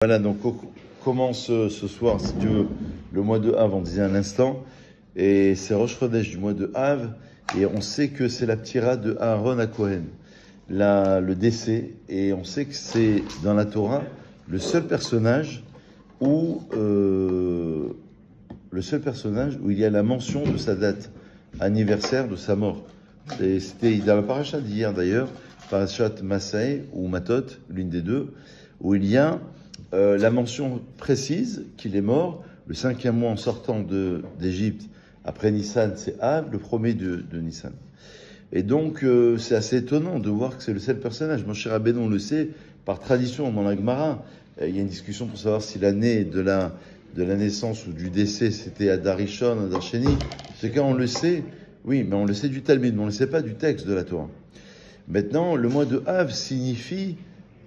Voilà, donc on commence ce soir, si tu veux, le mois de Av, on disait un instant, et c'est Rosh Chodesh du mois de Av, et on sait que c'est la ptira de Aaron à Cohen, le décès, et on sait que c'est dans la Torah le seul personnage où il y a la mention de sa date anniversaire de sa mort. Et c'était dans la paracha d'hier d'ailleurs, parachat Massaï ou Matot, l'une des deux, où il y a la mention précise qu'il est mort le 5e mois en sortant d'Égypte. Après Nissan, c'est Av, le premier de Nissan. Et donc, c'est assez étonnant de voir que c'est le seul personnage. Moshe Rabbeinu, on le sait, par tradition, dans la Gemara, il y a une discussion pour savoir si l'année de la naissance ou du décès, c'était Adar Rishon, Adar Sheni. C'est quand on le sait, oui, mais on le sait du Talmud, mais on ne le sait pas du texte de la Torah. Maintenant, le mois de Av signifie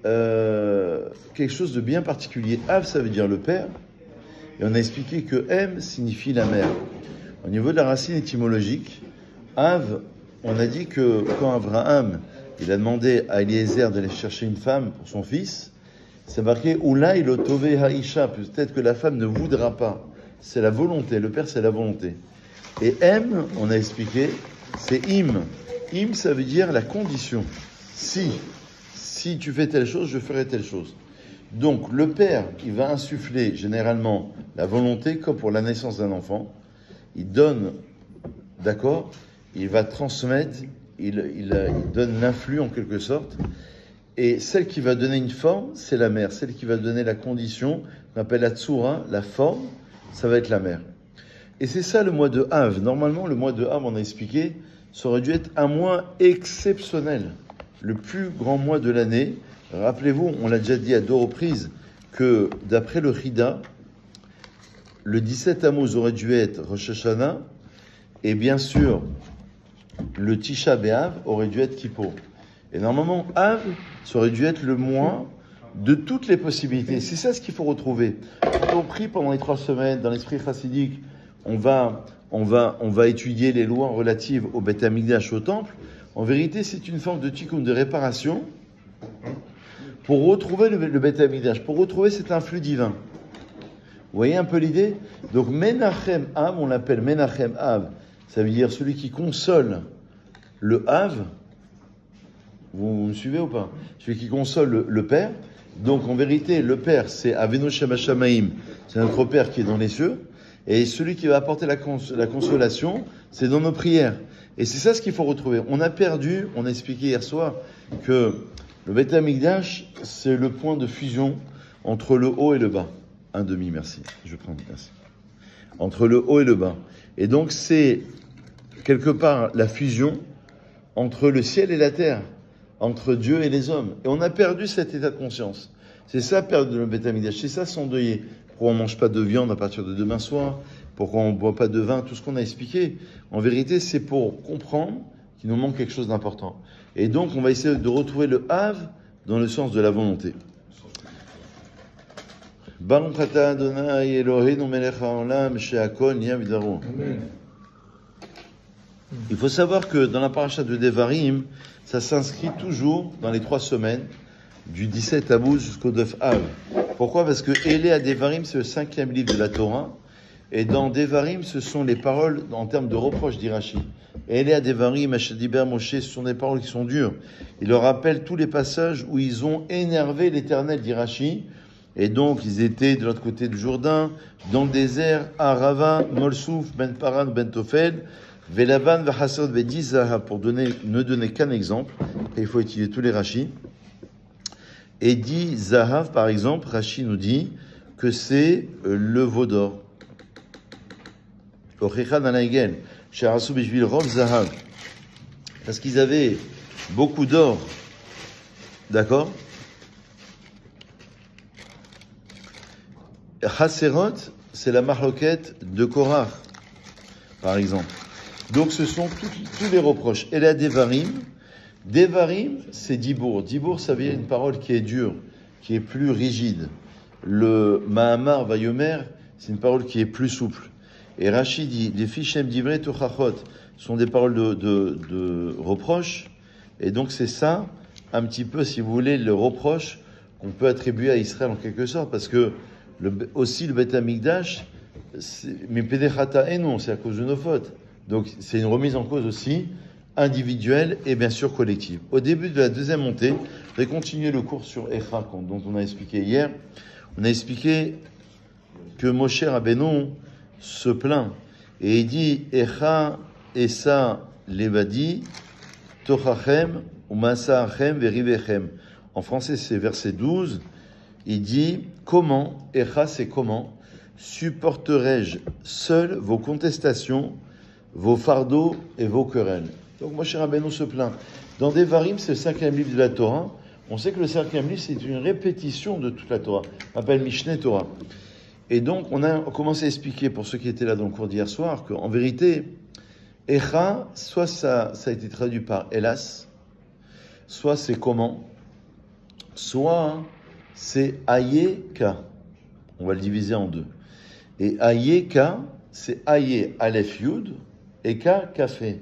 quelque chose de bien particulier. Av, ça veut dire le père, et on a expliqué que M signifie la mère. Au niveau de la racine étymologique, Av, on a dit que quand Abraham, il a demandé à Eliezer d'aller chercher une femme pour son fils, c'est marqué Oula il otové haïcha, peut-être que la femme ne voudra pas. C'est la volonté, le père c'est la volonté. Et M, on a expliqué, c'est Im. Im, ça veut dire la condition. Si tu fais telle chose, je ferai telle chose. Donc, le père, il va insuffler généralement la volonté, comme pour la naissance d'un enfant. Il donne, d'accord, il va transmettre, il donne l'influx en quelque sorte. Et celle qui va donner une forme, c'est la mère. Celle qui va donner la condition, qu'on appelle la tsura, la forme, ça va être la mère. Et c'est ça le mois de Av. Normalement, le mois de Av, on a expliqué, ça aurait dû être un mois exceptionnel. Le plus grand mois de l'année. Rappelez-vous, on l'a déjà dit à 2 reprises, que d'après le Chida, le 17 Tammuz aurait dû être Rosh Hashanah, et bien sûr, le Tisha B'Av aurait dû être Kippour. Et normalement, Av, ça aurait dû être le mois de toutes les possibilités. C'est ça ce qu'il faut retrouver. Quand on prie pendant les 3 semaines, dans l'esprit chassidique, on va étudier les lois relatives au Beth Amikdash, au temple. En vérité, c'est une forme de tikkun, de réparation, pour retrouver le Beth Amikdash, pour retrouver cet influx divin. Vous voyez un peu l'idée? Donc, Menachem Av, on l'appelle Menachem Av, ça veut dire celui qui console le Av. Vous me suivez ou pas? Celui qui console le Père. Donc, en vérité, le Père, c'est Avinu Shamaim, c'est notre Père qui est dans les cieux. Et celui qui va apporter la consolation, c'est dans nos prières. Et c'est ça ce qu'il faut retrouver. On a expliqué hier soir que le Beth Amikdash, c'est le point de fusion entre le haut et le bas. Un demi, merci. Je prends, merci. Entre le haut et le bas. Et donc, c'est quelque part la fusion entre le ciel et la terre, entre Dieu et les hommes. Et on a perdu cet état de conscience. C'est ça, perdre le Beth Amikdash. C'est ça, s'endeuiller. Pourquoi on ne mange pas de viande à partir de demain soir? Pourquoi on ne boit pas de vin? Tout ce qu'on a expliqué. En vérité, c'est pour comprendre qu'il nous manque quelque chose d'important. Et donc, on va essayer de retrouver le Av dans le sens de la volonté. Baruch atah Adonai Eloheinu melech haolam she'akol nהיה bidvaro. Il faut savoir que dans la paracha de Devarim, ça s'inscrit toujours dans les 3 semaines, du 17 Tammuz jusqu'au 9 Av. Pourquoi? Parce que Élé à Devarim, c'est le 5e livre de la Torah. Et dans Devarim, ce sont les paroles en termes de reproches d'Irachi. Élé à Devarim, Hashadiber Moshe, ce sont des paroles qui sont dures. Il leur rappelle tous les passages où ils ont énervé l'Éternel d'Irachi. Et donc, ils étaient de l'autre côté du Jourdain, dans le désert, Arava, Molsouf, Ben Paran, Ben Tofel, Velavan, Vahasod, Vedi, Zahav, pour ne donner qu'un exemple. Et il faut utiliser tous les Rachis. Et dit Zahav, par exemple, Rashi nous dit que c'est le veau d'or. Parce qu'ils avaient beaucoup d'or. D'accord? Haserot, c'est la marloquette de Korach, par exemple. Donc ce sont tous les reproches. Et la Devarim, c'est Dibour. Dibour, ça veut dire une parole qui est dure, qui est plus rigide. Le Mahamar Vayomer, c'est une parole qui est plus souple. Et Rashi dit, les fichem divrei tochachot sont des paroles de reproche. Et donc c'est ça, un petit peu, si vous voulez, le reproche qu'on peut attribuer à Israël en quelque sorte, parce que aussi le Beth Amikdash, mais Pedechata et non, c'est à cause de nos fautes. Donc c'est une remise en cause aussi individuelle et bien sûr collective. Au début de la deuxième montée, je vais continuer le cours sur Echa, dont on a expliqué hier. On a expliqué que Moshe Rabbeinu se plaint et il dit Echa Esa Levadi Tochachem Umasachem Verivechem. En français, c'est verset 12. Il dit comment, Echa, c'est comment, supporterai-je seul vos contestations, vos fardeaux et vos querelles. Donc Moshe Rabbeinu se plaint. Dans Devarim, c'est le 5e livre de la Torah. On sait que le 5e livre, c'est une répétition de toute la Torah. On appelle Mishneh Torah. Et donc, on a commencé à expliquer, pour ceux qui étaient là dans le cours d'hier soir, qu'en vérité, Echa, soit ça a été traduit par hélas, soit c'est comment, soit c'est Ayeka. On va le diviser en deux. Et Ayeka, c'est Aye, Aleph, Yud, et Ka, Café.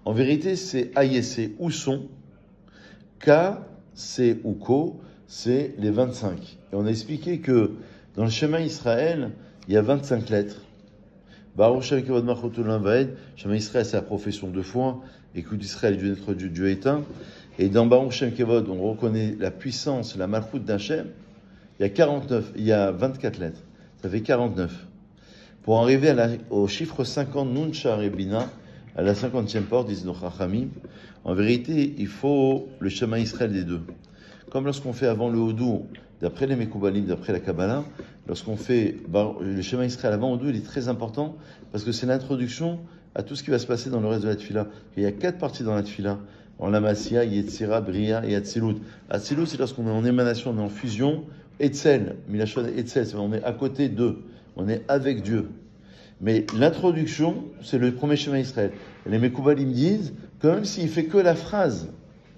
En vérité, c'est Aye, c'est où sont, Ka, c'est Uko, c'est les 25. Et on a expliqué que dans le schéma Israël, il y a 25 lettres. Baruch Shem Kevod Malchut Olam Vaed, schéma Israël, c'est la profession de foi, écoute Israël, Dieu d'être Dieu, Dieu éteint. Et dans Baruch Shem Kevod, on reconnaît la puissance, la Malchut d'Hachem. Il y a 24 lettres. Ça fait 49. Pour arriver au chiffre 50, Nun Shar et Bina, à la 50e porte, disent nos Chachamim, en vérité, il faut le schéma Israël des deux. Comme lorsqu'on fait avant le Hodou, d'après les Mekoubalim, d'après la Kabbalah, lorsqu'on fait le schéma Israël avant Hodou, il est très important parce que c'est l'introduction à tout ce qui va se passer dans le reste de la Tfila. Il y a 4 parties dans la Tfila. En Lamassia, Yetzira, Bria et Atzilut. Atzilut, c'est lorsqu'on est en émanation, on est en fusion. Etzel, Milachon Etzel, c'est on est à côté d'eux, on est avec Dieu. Mais l'introduction, c'est le premier schéma Israël. Et les Mekoubalim disent que même s'il fait que la phrase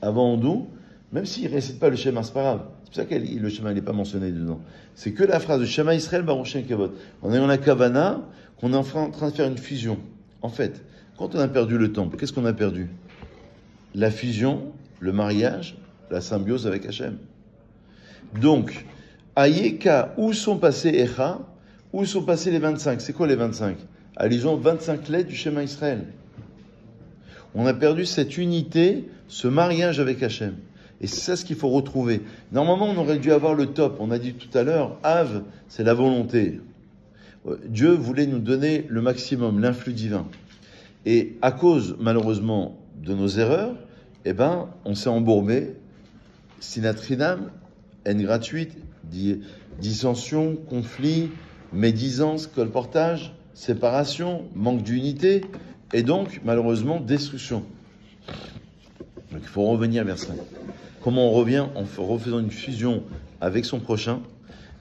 avant Hodou, même s'il ne récite pas le schéma, c'est pas grave. C'est pour ça que le schéma n'est pas mentionné dedans. C'est que la phrase de schéma Israël, Baruch Shem Kevod. En ayant la Kavana, qu'on est en train de faire une fusion. En fait, quand on a perdu le temple, qu'est-ce qu'on a perdu? La fusion, le mariage, la symbiose avec Hachem. Donc, Ayeka, où sont passés Echa? Où sont passés les 25? C'est quoi les 25? Allusion 25 lettres du schéma Israël. On a perdu cette unité, ce mariage avec Hachem. Et c'est ça ce qu'il faut retrouver. Normalement, on aurait dû avoir le top. On a dit tout à l'heure, Av, c'est la volonté. Dieu voulait nous donner le maximum, l'influx divin. Et à cause, malheureusement, de nos erreurs, on s'est embourbé. Sinatrinam, haine gratuite, dissension, conflit, médisance, colportage, séparation, manque d'unité, et donc, malheureusement, destruction. Donc, il faut revenir vers ça. Comment on revient? En refaisant une fusion avec son prochain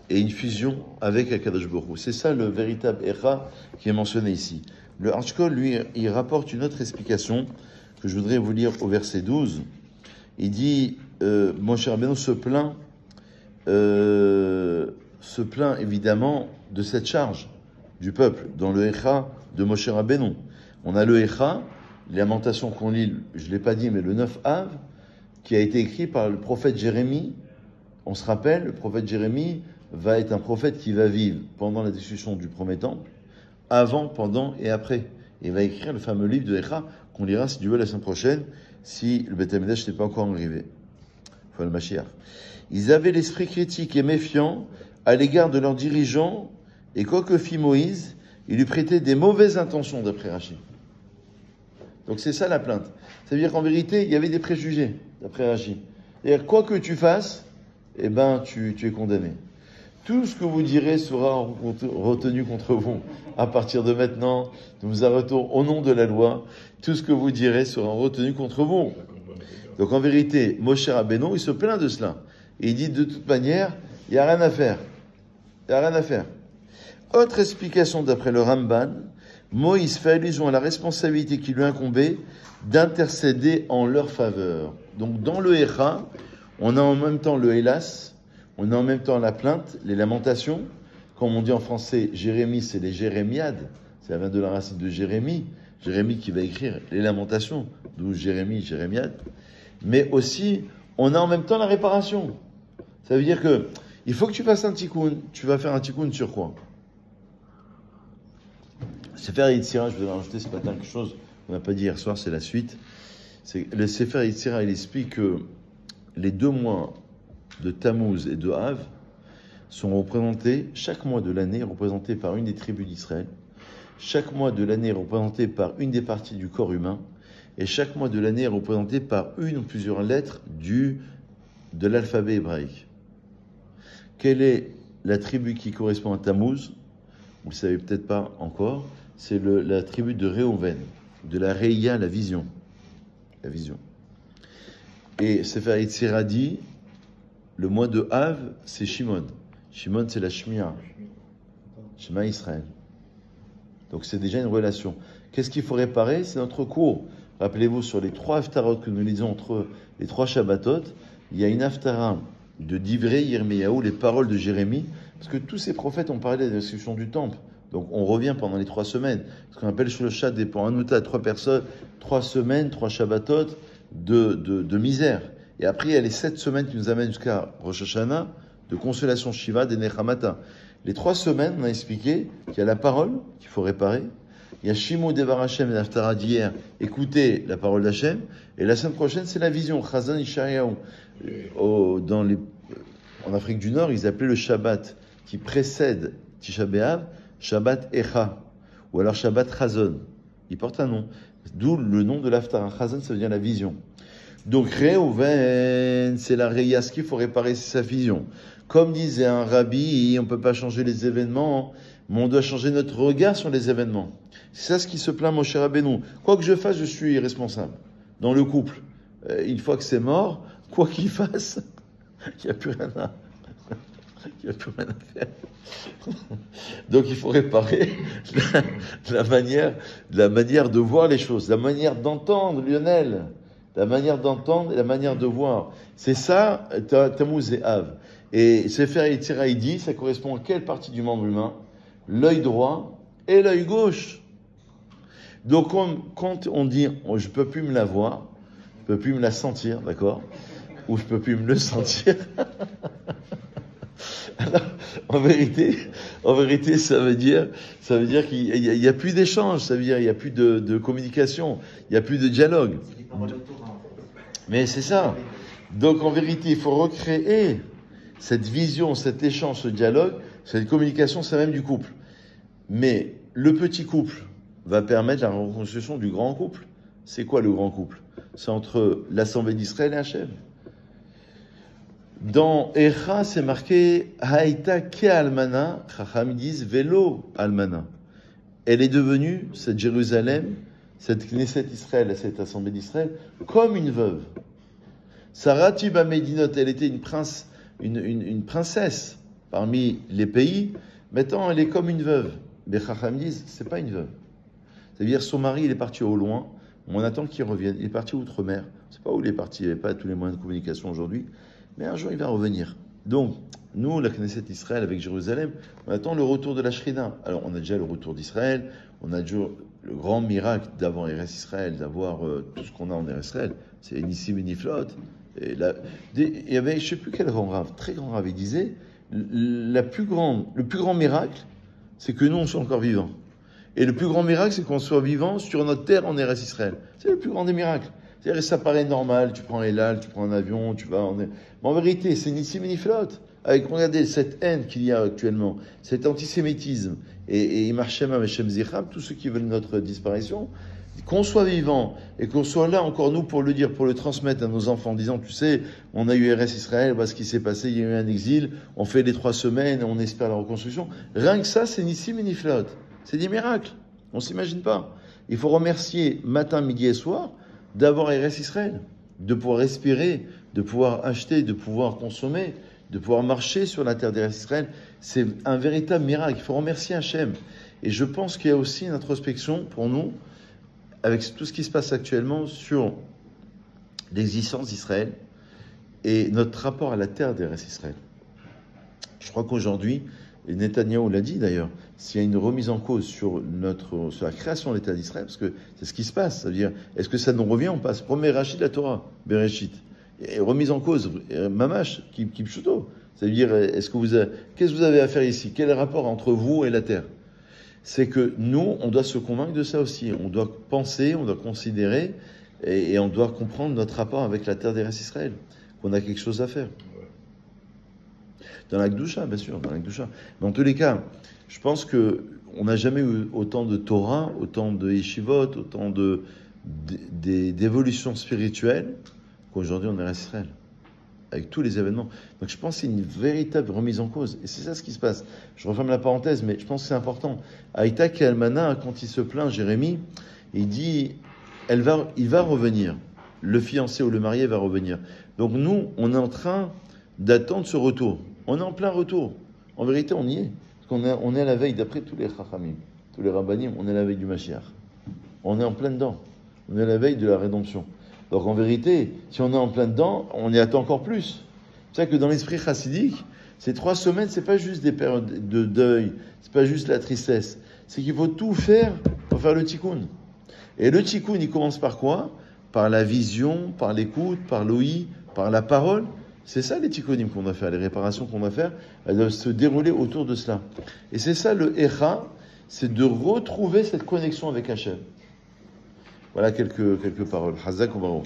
et une fusion avec Akadosh Baruch Hu. C'est ça le véritable Echa qui est mentionné ici. Le Archkol, lui, il rapporte une autre explication que je voudrais vous lire au verset 12. Il dit, Moshe Rabbeinu se plaint évidemment de cette charge du peuple dans le Echa de Moshe Rabbeinu. On a le Echa, les lamentations qu'on lit, je ne l'ai pas dit, mais le 9 Av, qui a été écrit par le prophète Jérémie. On se rappelle, le prophète Jérémie va être un prophète qui va vivre pendant la destruction du premier temple, avant, pendant et après. Il va écrire le fameux livre de Echa, qu'on lira si Dieu veut la semaine prochaine, si le Beth Amikdash n'est pas encore arrivé. Enfin, le Mashiach. Ils avaient l'esprit critique et méfiant à l'égard de leurs dirigeants, et quoi que fit Moïse, il lui prêtait des mauvaises intentions, d'après Rachid. Donc c'est ça la plainte. Ça veut dire qu'en vérité, il y avait des préjugés, d'après Rachid. C'est-à-dire, quoi que tu fasses, tu es condamné. Tout ce que vous direz sera retenu contre vous. À partir de maintenant, nous arrêtons au nom de la loi. Tout ce que vous direz sera retenu contre vous. Donc en vérité, Moshe Rabbeinu, il se plaint de cela. Et il dit, de toute manière, il n'y a rien à faire. Il n'y a rien à faire. Autre explication d'après le Ramban, Moïse fait allusion à la responsabilité qui lui incombait d'intercéder en leur faveur. Donc dans le Echa, on a en même temps le hélas, on a en même temps la plainte, les lamentations. Comme on dit en français, Jérémie, c'est les jérémiades. Ça vient de la racine de Jérémie. Jérémie qui va écrire les lamentations, d'où Jérémie, jérémiade. Mais aussi, on a en même temps la réparation. Ça veut dire que il faut que tu fasses un tikkun. Tu vas faire un tikkun sur quoi? Sefer Yetzira, je vais rajouter ce matin quelque chose qu'on n'a pas dit hier soir, c'est la suite. Le Sefer Yetzira, il explique que les 2 mois de Tammuz et de Av sont représentés, chaque mois de l'année est représenté par une des tribus d'Israël, chaque mois de l'année est représenté par une des parties du corps humain, et chaque mois de l'année est représenté par une ou plusieurs lettres de l'alphabet hébraïque. Quelle est la tribu qui correspond à Tammuz? Vous ne le savez peut-être pas encore, c'est la tribu de Réhouven, de la Réia, la vision. La vision. Et Sefer Yetzira dit, le mois de Av, c'est Shimon. Shimon, c'est la Shmia. Shema Israël. Donc c'est déjà une relation. Qu'est-ce qu'il faut réparer? C'est notre cours. Rappelez-vous, sur les 3 haftarot que nous lisons entre les 3 Shabbatot, il y a une haftara de Divrei Yirmiyahu, les paroles de Jérémie, parce que tous ces prophètes ont parlé de la destruction du temple. Donc on revient pendant les 3 semaines. Ce qu'on appelle Shloshat pour un outa, 3 personnes, 3 semaines, 3 Shabbatot de misère. Et après, il y a les 7 semaines qui nous amènent jusqu'à Rosh Hashanah, de consolation Shiva, des Nechamata. Les 3 semaines, on a expliqué qu'il y a la parole qu'il faut réparer. Il y a Shimo Devar Hashem et l'Aftara d'hier, écouter la parole d'Hashem. Et la semaine prochaine, c'est la vision, Chazan Ishayahu. En Afrique du Nord, ils appelaient le Shabbat qui précède Tisha B'Av, Shabbat Echa, ou alors Shabbat Chazon. Il porte un nom. D'où le nom de l'Aftara. Chazon, ça veut dire la vision. Donc Réhouven, c'est la Réia, ce qu'il faut réparer, c'est sa vision. Comme disait un rabbi, on ne peut pas changer les événements, mais on doit changer notre regard sur les événements. C'est ça ce qui se plaint Moshe Rabbeinu. Quoi que je fasse, je suis responsable. Dans le couple, une fois que c'est mort, quoi qu'il fasse, il n'y a plus rien à... Il n'y a plus rien à faire. Donc il faut réparer la manière de voir les choses, la manière d'entendre, Lionel. La manière d'entendre et la manière de voir. C'est ça, Tammuz et Av. Et Sefer Yetzira, il dit, ça correspond à quelle partie du membre humain? L'œil droit et l'œil gauche. Donc quand on dit, je ne peux plus me la voir, je ne peux plus me la sentir, d'accord? Ou je ne peux plus me le sentir. Alors, en vérité, ça veut dire qu'il n'y a plus d'échange, ça veut dire qu'il n'y a plus de communication, il n'y a plus de dialogue. Mais c'est ça. Donc en vérité, il faut recréer cette vision, cet échange, ce dialogue, cette communication, c'est même du couple. Mais le petit couple va permettre la reconstruction du grand couple. C'est quoi le grand couple? C'est entre l'Assemblée d'Israël et Hachem. Dans Echa, c'est marqué Haïta ke almana, Chacham disent Velo almana. Elle est devenue, cette Jérusalem, cette Knesset Israël, cette Assemblée d'Israël, comme une veuve. Sarah Tiba Medinot, elle était une princesse parmi les pays. Maintenant, elle est comme une veuve. Les Chacham disent, c'est pas une veuve. C'est-à-dire, son mari, il est parti au loin. On attend qu'il revienne. Il est parti outre-mer. Je ne sais pas où il est parti. Il n'y avait pas tous les moyens de communication aujourd'hui. Mais un jour, il va revenir. Donc, nous, la Knesset Israël avec Jérusalem, on attend le retour de la Shrina. Alors, on a déjà le retour d'Israël. On a déjà le grand miracle d'avoir Eretz Israël, d'avoir tout ce qu'on a en Eretz Israël. C'est Nissim et Niflot. Et il y avait, je ne sais plus quel grand rave, très grand rave, il disait, le plus grand miracle, c'est que nous, on soit encore vivants. Et le plus grand miracle, c'est qu'on soit vivant sur notre terre en Eretz Israël. C'est le plus grand des miracles. C'est-à-dire, ça paraît normal, tu prends Elal, tu prends un avion, tu vas Mais en vérité, c'est Nissim et Niflot. Avec, regardez, cette haine qu'il y a actuellement, cet antisémitisme, et Imarchem Ameshem Zicham, tous ceux qui veulent notre disparition, qu'on soit vivant, et qu'on soit là encore nous pour le dire, pour le transmettre à nos enfants, en disant, tu sais, on a eu RS Israël, voilà ce qui s'est passé, il y a eu un exil, on fait les 3 semaines, on espère la reconstruction. Rien que ça, c'est Nissim et Niflot. C'est des miracles. On s'imagine pas. Il faut remercier matin, midi et soir d'avoir RS Israël, de pouvoir respirer, de pouvoir acheter, de pouvoir consommer, de pouvoir marcher sur la terre d'RS Israël. C'est un véritable miracle. Il faut remercier Hachem. Et je pense qu'il y a aussi une introspection pour nous, avec tout ce qui se passe actuellement sur l'existence d'Israël et notre rapport à la terre d'RS Israël. Je crois qu'aujourd'hui, et Netanyahou l'a dit d'ailleurs, s'il y a une remise en cause sur la création de l'État d'Israël, parce que c'est ce qui se passe, c'est-à-dire, est-ce que ça nous revient? On passe premier Rachid de la Torah, Bereshit. et remise en cause, mamash, qui pshuto. C'est-à-dire, qu'est-ce que vous avez à faire ici? Quel est le rapport entre vous et la terre? C'est que nous, on doit se convaincre de ça aussi. On doit penser, on doit considérer, et on doit comprendre notre rapport avec la terre d'Eretz Israël, qu'on a quelque chose à faire. Dans la Gdusha, bien sûr, dans la Gdusha. Mais en tous les cas, je pense que on n'a jamais eu autant de Torah, autant de Yeshivot, autant d'évolution spirituelle qu'aujourd'hui on est à Israël, avec tous les événements. Donc je pense que c'est une véritable remise en cause. Et c'est ça ce qui se passe. Je referme la parenthèse, mais je pense que c'est important. Aïtak et Almana, quand il se plaint, Jérémie, il dit, il va revenir. Le fiancé ou le marié va revenir. Donc nous, on est en train d'attendre ce retour. On est en plein retour. En vérité, on y est. Parce on est à la veille, d'après tous les Chachamim, tous les Rabbanim, on est à la veille du Mashiach. On est en plein dedans. On est à la veille de la rédemption. Donc en vérité, si on est en plein dedans, on y attend encore plus. C'est ça que dans l'esprit chassidique, ces 3 semaines, c'est pas juste des périodes de deuil, c'est pas juste la tristesse. C'est qu'il faut tout faire pour faire le tikkun. Et le tikkun, il commence par quoi? Par la vision, par l'écoute, par l'ouïe, par la parole. C'est ça les tikkunim qu'on doit faire, les réparations qu'on doit faire, elles doivent se dérouler autour de cela. Et c'est ça le Echa, c'est de retrouver cette connexion avec Hachem. Voilà quelques paroles. Hazak ou Baruch.